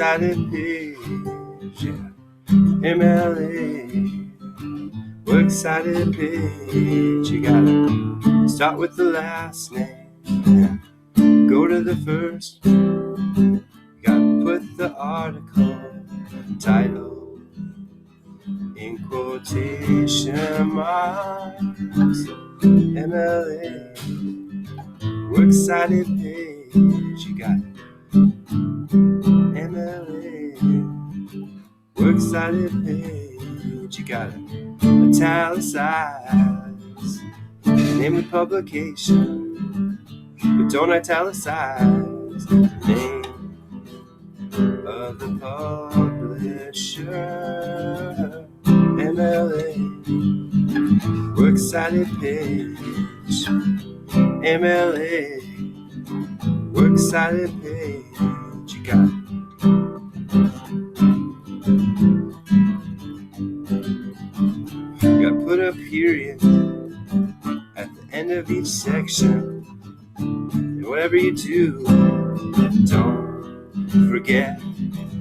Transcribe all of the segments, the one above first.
Cited page, yeah. MLA, works cited page. You gotta start with the last name, yeah. Go to the first. You gotta put the article title in quotation marks. MLA, works cited page. You got MLA, works cited page. You got to italicize the name of publication, but don't italicize the name of the publisher. MLA, works cited page. MLA, works cited page. You got put a period at the end of each section. And whatever you do, don't forget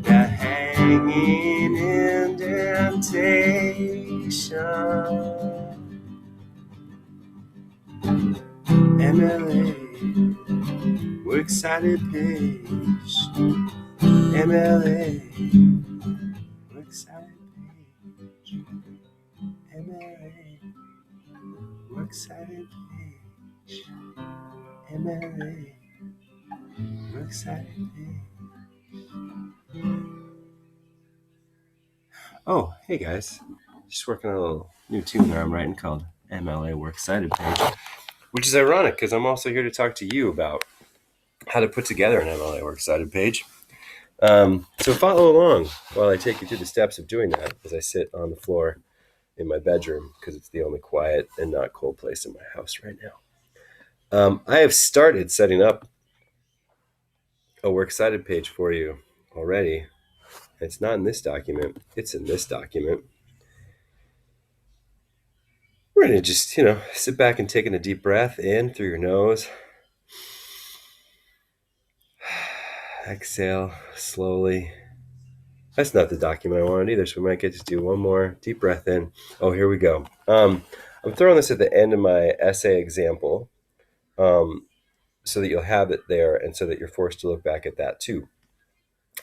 that hanging indentation. MLA, works cited page. MLA, works cited page. MLA, works cited page. MLA, works cited page. Oh, hey guys. Just working on a little new tune that I'm writing called MLA Works Cited Page, which is ironic because I'm also here to talk to you about how to put together an MLA Works Cited page. So follow along while I take you through the steps of doing that as I sit on the floor in my bedroom because it's the only quiet and not cold place in my house right now. I have started setting up a Works Cited page for you already. It's not in this document. It's in this document. We're going to just, sit back and taking a deep breath in through your nose. Exhale slowly. That's not the document I wanted either, so we might get to do one more deep breath in. Oh, here we go. I'm throwing this at the end of my essay example so that you'll have it there and so that you're forced to look back at that too.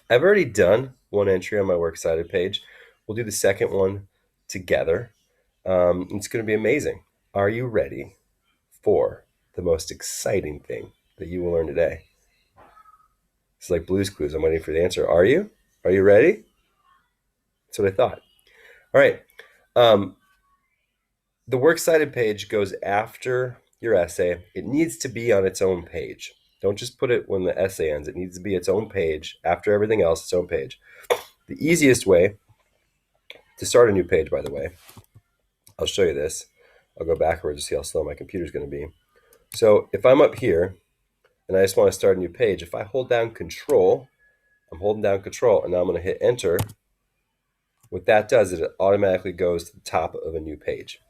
I've already done one entry on my Works Cited page. We'll do the second one together. It's going to be amazing. Are you ready for the most exciting thing that you will learn today? It's like Blue's Clues. I'm waiting for the answer. Are you? Are you ready? That's what I thought. All right. The Works Cited page goes after your essay. It needs to be on its own page. Don't just put it when the essay ends. It needs to be its own page. After everything else, its own page. The easiest way to start a new page, by the way, I'll show you this. I'll go backwards to see how slow my computer's going to be. So if I'm up here and I just want to start a new page, if I hold down Control, I'm holding down Control, and now I'm going to hit Enter. What that does is it automatically goes to the top of a new page.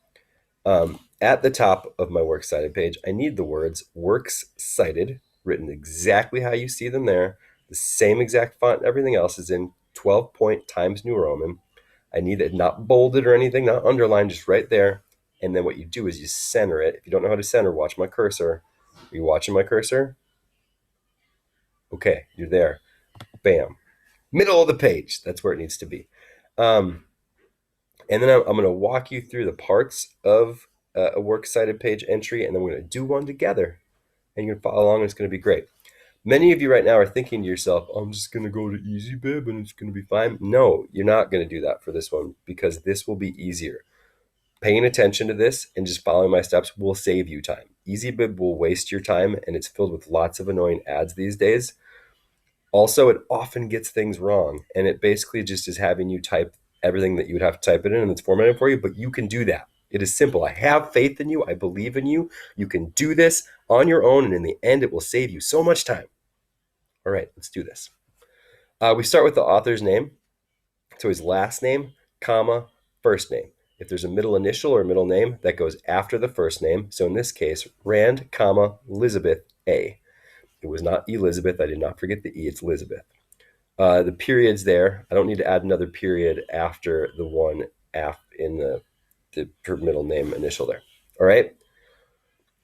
At the top of my Works Cited page, I need the words Works Cited written exactly how you see them there. The same exact font and everything else is in 12-point Times New Roman. I need it not bolded or anything, not underlined, just right there. And then what you do is you center it. If you don't know how to center, watch my cursor. Are you watching my cursor? Okay, you're there. Bam. Middle of the page. That's where it needs to be. And then I'm going to walk you through the parts of a Works Cited page entry, and then we're going to do one together. And you're going to follow along, and it's going to be great. Many of you right now are thinking to yourself, I'm just going to go to EasyBib and it's going to be fine. No, you're not going to do that for this one because this will be easier. Paying attention to this and just following my steps will save you time. EasyBib will waste your time, and it's filled with lots of annoying ads these days. Also, it often gets things wrong, and it basically just is having you type everything that you would have to type it in, and it's formatted for you, but you can do that. It is simple. I have faith in you. I believe in you. You can do this on your own, and in the end, it will save you so much time. All right, let's do this. We start with the author's name. So his last name, comma, first name. If there's a middle initial or middle name, that goes after the first name. So in this case, Rand, comma, Elizabeth A. It was not Elizabeth. I did not forget the E. It's Elizabeth. The period's there. I don't need to add another period after the one in the middle name initial there. All right.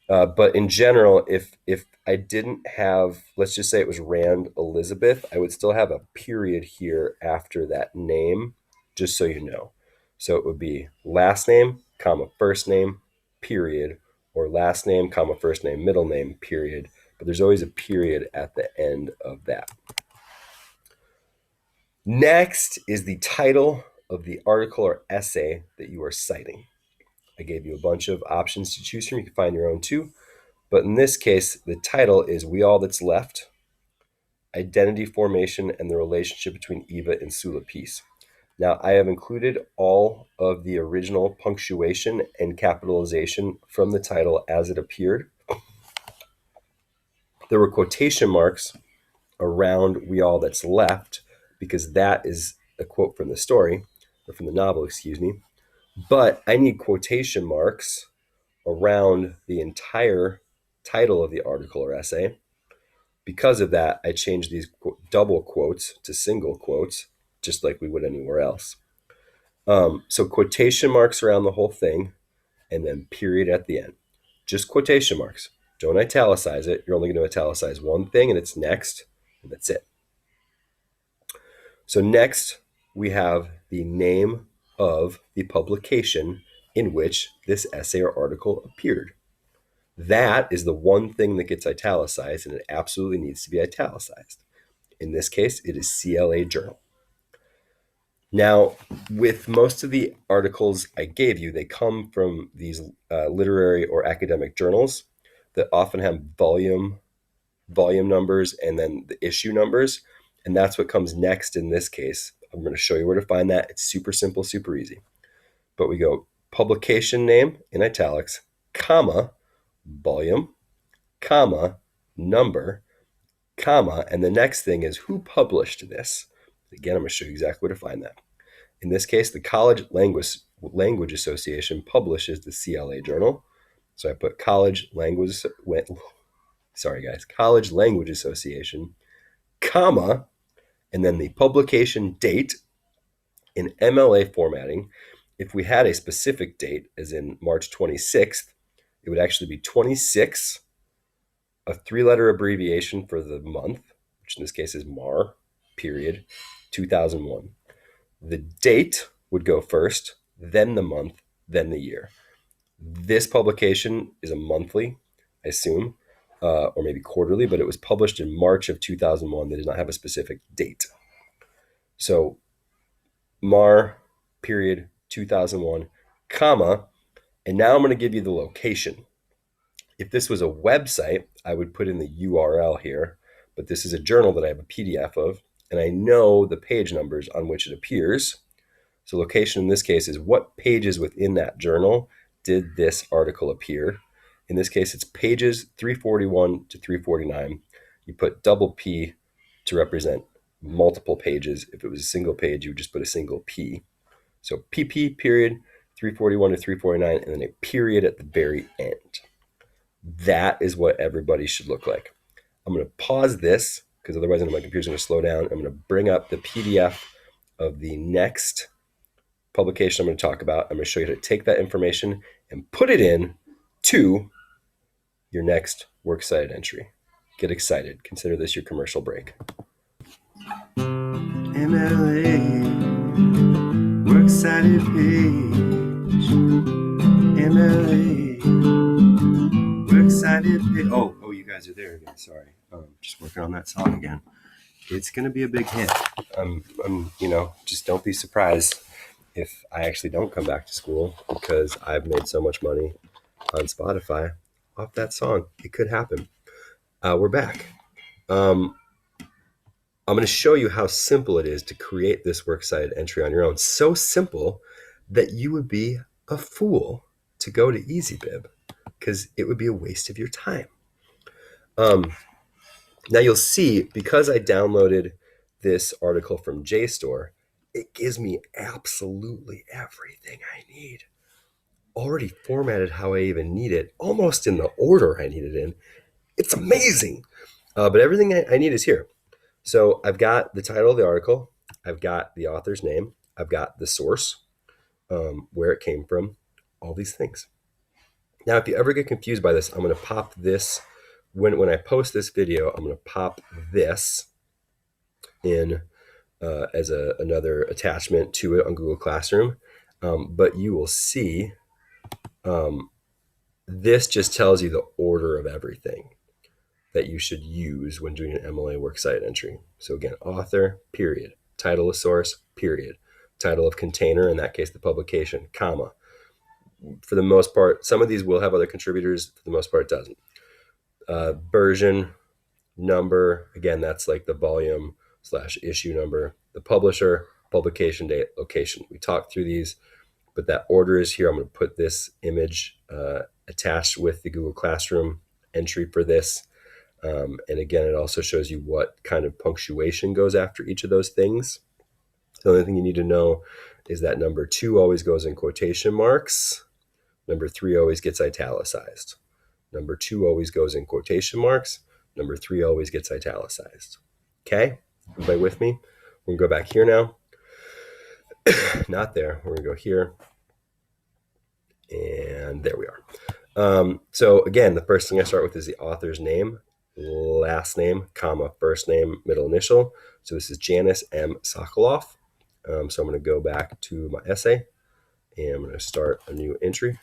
But in general, if I didn't have, let's just say it was Rand Elizabeth, I would still have a period here after that name, just so you know. So it would be last name, comma, first name, period, or last name, comma, first name, middle name, period. But there's always a period at the end of that. Next is the title of the article or essay that you are citing. I gave you a bunch of options to choose from. You can find your own too. But in this case, the title is We All That's Left, Identity Formation and the Relationship Between Eva and Sula Peace. Now, I have included all of the original punctuation and capitalization from the title as it appeared. There were quotation marks around We All That's Left because that is a quote from the story, or from the novel, excuse me. But I need quotation marks around the entire title of the article or essay. Because of that, I changed these double quotes to single quotes, just like we would anywhere else. So quotation marks around the whole thing, and then period at the end. Just quotation marks. Don't italicize it. You're only going to italicize one thing, and it's next, and that's it. So next, we have the name of the publication in which this essay or article appeared. That is the one thing that gets italicized, and it absolutely needs to be italicized. In this case, it is CLA Journal. Now, with most of the articles I gave you, they come from these literary or academic journals that often have volume numbers and then the issue numbers. And that's what comes next in this case. I'm going to show you where to find that. It's super simple, super easy. But we go publication name in italics, comma, volume, comma, number, comma, and the next thing is who published this. Again, I'm going to show you exactly where to find that. In this case, the College Language Association publishes the CLA Journal. So I put College Language Association, comma, and then the publication date in MLA formatting. If we had a specific date, as in March 26th, it would actually be 26, a three-letter abbreviation for the month, which in this case is MAR, period, 2001. The date would go first, then the month, then the year. This publication is a monthly, I assume, or maybe quarterly, but it was published in March of 2001. They did not have a specific date. So MAR, period, 2001, comma, and now I'm going to give you the location. If this was a website, I would put in the URL here, but this is a journal that I have a PDF of, and I know the page numbers on which it appears. So location in this case is what pages within that journal did this article appear. In this case, it's pages 341 to 349. You put double P to represent multiple pages. If it was a single page, you would just put a single P. So PP period 341 to 349, and then a period at the very end. That is what everybody should look like. I'm going to pause this because otherwise my computer's going to slow down. I'm going to bring up the PDF of the next publication I'm going to talk about. I'm going to show you how to take that information and put it in to your next works cited entry. Get excited. Consider this your commercial break. MLA works cited page. MLA works cited page. Oh, you guys are there again. Sorry. Just working on that song again. It's going to be a big hit. Just don't be surprised if I actually don't come back to school because I've made so much money on Spotify off that song. It could happen. We're back. I'm going to show you how simple it is to create this works cited entry on your own. So simple that you would be a fool to go to EasyBib because it would be a waste of your time. Now you'll see, because I downloaded this article from JSTOR, it gives me absolutely everything I need. Already formatted how I even need it, almost in the order I need it in. It's amazing. But everything I need is here. So I've got the title of the article, I've got the author's name, I've got the source, where it came from, all these things. Now, if you ever get confused by this, I'm going to pop this when I post this video. I'm going to pop this in as another attachment to it on Google Classroom. But you will see this just tells you the order of everything that you should use when doing an MLA works cited entry. So again, author, period. Title of source, period. Title of container, in that case, the publication, comma. For the most part, some of these will have other contributors. For the most part, it doesn't. Version, number, again, that's like the volume / issue number. The publisher, publication date, location. We talked through these, but that order is here. I'm going to put this image attached with the Google Classroom entry for this. And again, it also shows you what kind of punctuation goes after each of those things. The only thing you need to know is that number 2 always goes in quotation marks. Number 3 always gets italicized. Number 2 always goes in quotation marks. Number 3 always gets italicized. Okay? Everybody with me? We're going to go back here now. Not there. We're going to go here. And there we are. So again, the first thing I start with is the author's name, last name, comma, first name, middle initial. So this is Janice M. Sokoloff. So I'm going to go back to my essay, and I'm going to start a new entry.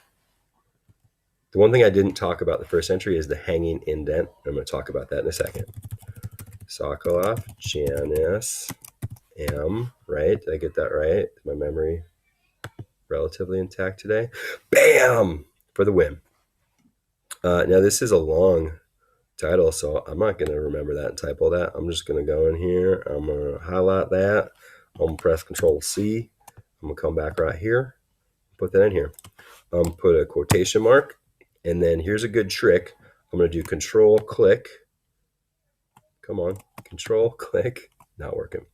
The one thing I didn't talk about the first entry is the hanging indent. I'm going to talk about that in a second. Sokoloff, Janice M. Right? Did I get that right? Is my memory relatively intact today? Bam! For the win. Now, this is a long title, so I'm not going to remember that and type all that. I'm just going to go in here. I'm going to highlight that. I'm going to press Control C. I'm going to come back right here, put that in here. Put a quotation mark, and then here's a good trick. I'm going to do Control click. Come on, Control click. Not working.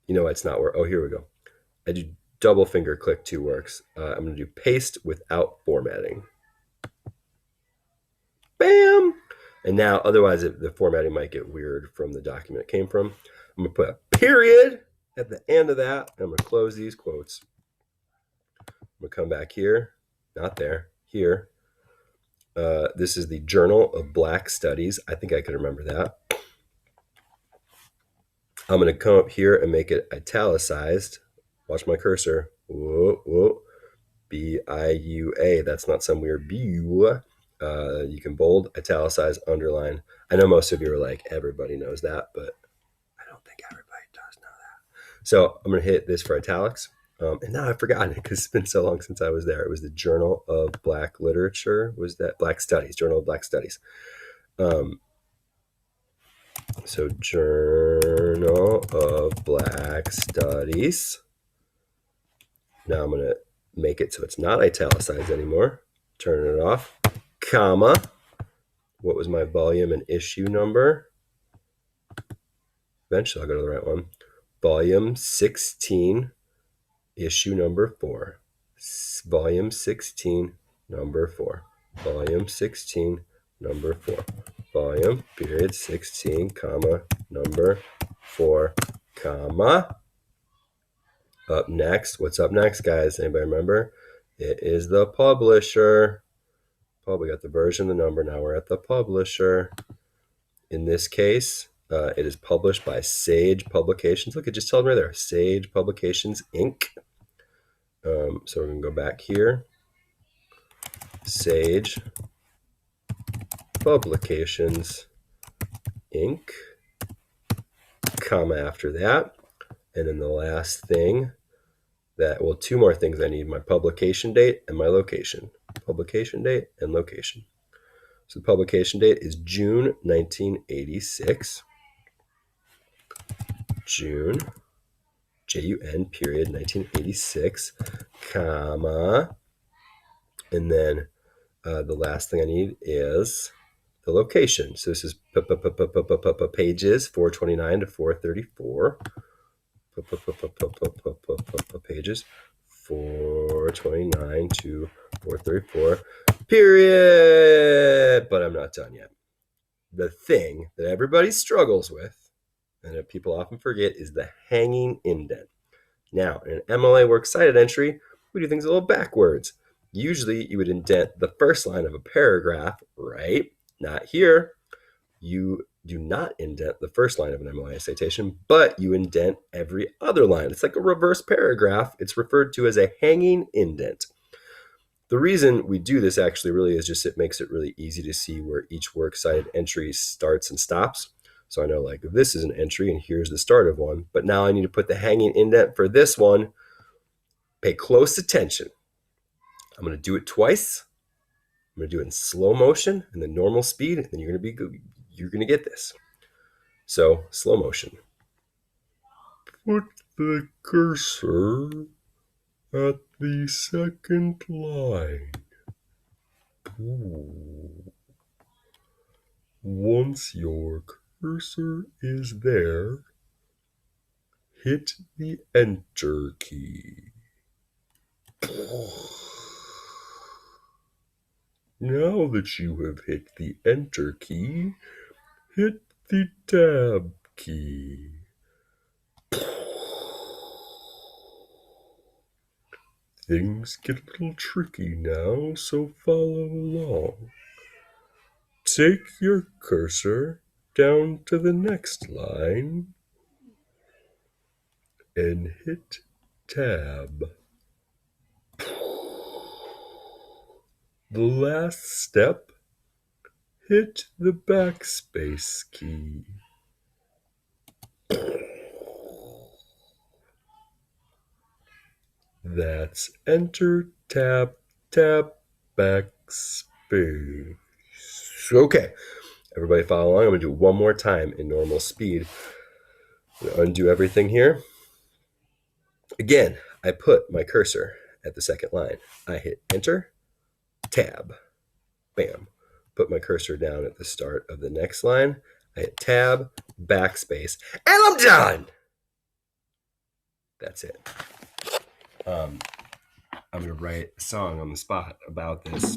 You know it's not working. Oh, here we go. I do double finger click 2 works. I'm going to do paste without formatting. Bam! And now, otherwise, the formatting might get weird from the document it came from. I'm going to put a period at the end of that. I'm going to close these quotes. I'm going to come back here. Not there. Here. This is the Journal of Black Studies. I think I can remember that. I'm going to come up here and make it italicized. Watch my cursor. Whoa, whoa. B-I-U-A. That's not some weird B-U. You can bold, italicize, underline. I know most of you are like, everybody knows that, but I don't think everybody does know that. So I'm going to hit this for italics. And now I've forgotten it because it's been so long since I was there. It was the Journal of Black Literature. Was that Black Studies? Journal of Black Studies. So Journal of Black Studies. Now I'm going to make it so it's not italicized anymore. Turn it off. Comma. What was my volume and issue number? Eventually I'll go to the right one. Volume 16, issue number 4. Volume 16, number 4. Volume 16, number 4. Volume, period, 16, comma, number 4, comma. Up next. What's up next, guys? Anybody remember? It is the publisher. We got the version, the number. Now we're at the publisher. In this case, it is published by Sage Publications. Look, it just tells me right there, Sage Publications, Inc. So we're going to go back here. Sage Publications, Inc. Comma after that. And then the last thing well, 2 more things I need, my publication date and my location. Publication date and location. So the publication date is June 1986. June, J-U-N, period, 1986, comma. And then the last thing I need is the location. So this is pages 429 to 434. Pages 429 to 434, period. But I'm not done yet. The thing that everybody struggles with and that people often forget, is the hanging indent. Now, in an MLA works cited entry, we do things a little backwards. Usually, you would indent the first line of a paragraph, right? Not here. You do not indent the first line of an MLA citation, but you indent every other line. It's like a reverse paragraph. It's referred to as a hanging indent. The reason we do this actually really is just it makes it really easy to see where each works cited entry starts and stops. So I know like this is an entry and here's the start of one, but now I need to put the hanging indent for this one. Pay close attention. I'm going to do it twice. I'm going to do it in slow motion and then normal speed, and then you're going to get this. So slow motion. Put the cursor at the second line. Ooh. Once your cursor is there, hit the Enter key. Now that you have hit the Enter key, hit the Tab key. Things get a little tricky now, so follow along. Take your cursor down to the next line and hit Tab. The last step, hit the backspace key. That's Enter, Tab, Tab, backspace. Okay, everybody follow along. I'm going to do it one more time in normal speed. I'm going to undo everything here. Again, I put my cursor at the second line. I hit Enter, Tab, bam. Put my cursor down at the start of the next line. I hit Tab, backspace, and I'm done. That's it. I'm going to write a song on the spot about this.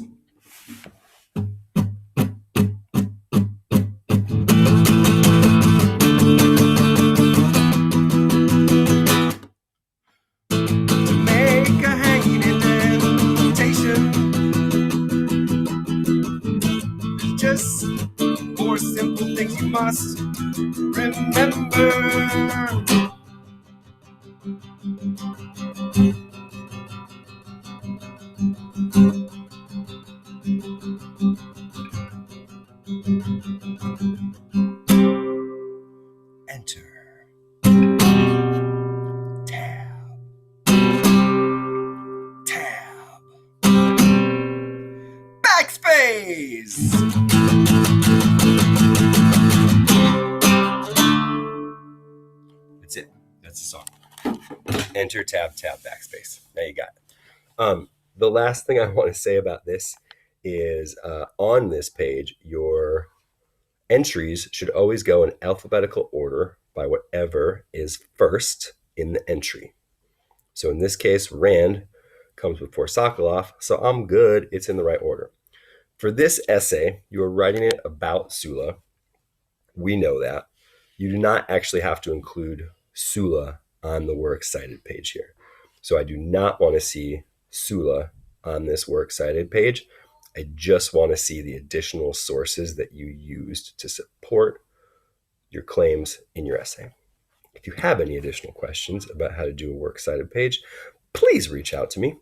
To make a hanging indentation, there's just four simple things you must remember. Enter, Tab, Tab, backspace. That's it. That's the song. Enter, Tab, Tab, backspace. Now you got it. The last thing I want to say about this is on this page, your entries should always go in alphabetical order by whatever is first in the entry. So in this case, Rand comes before Sokolov, so I'm good. It's in the right order. For this essay, you are writing it about Sula. We know that. You do not actually have to include Sula on the works cited page here. So I do not want to see Sula on this works cited page. I just want to see the additional sources that you used to support your claims in your essay. If you have any additional questions about how to do a works cited page, please reach out to me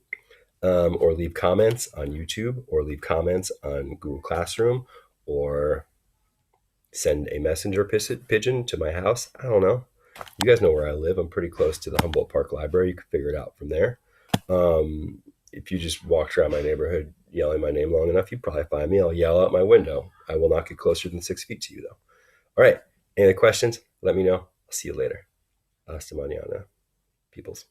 or leave comments on YouTube or leave comments on Google Classroom or send a messenger pigeon to my house. I don't know. You guys know where I live. I'm pretty close to the Humboldt Park Library. You can figure it out from there. If you just walked around my neighborhood yelling my name long enough, you'd probably find me. I'll yell out my window. I will not get closer than 6 feet to you, though. All right. Any other questions? Let me know. I'll see you later. Hasta mañana, peoples.